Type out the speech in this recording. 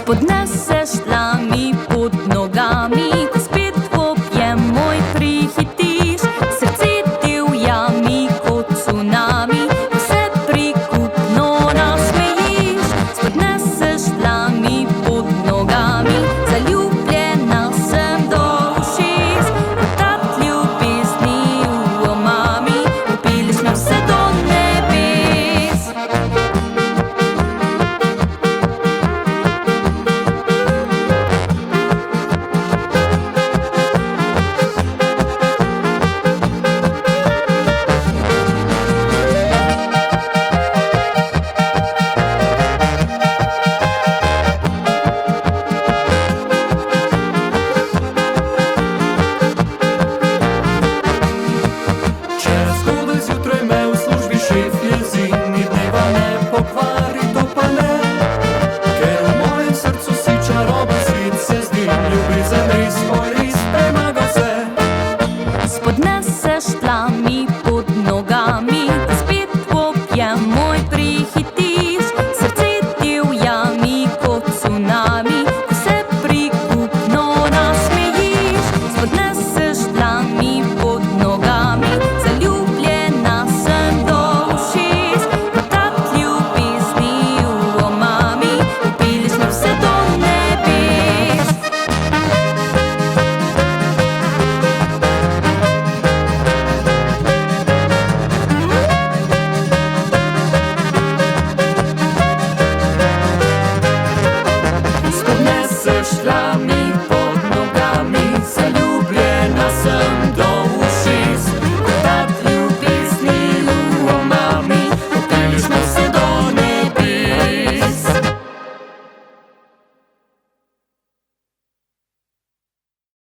Spodneseš tla mi pod nogami, ko spet objem moj prihitiš. Srce divja mi kot tsunami, ko se prikupno nasmejiš. Spodneseš tla mi pod nogami, zaljubljena sem do ušes. Tat ljubezni v omami, popiliš me vse do nebes. Spodneseš tla mi pod nogami, ko spet objem moj prihitiš. Srce divja mi kot tsunami, ko se prikupno nasmejiš. Spodneseš tla mi pod nogami, zaljubljena sem do ušes. Tat ljubezni v omami, popiliš me vse do nebes. Spodneseš tla mi pod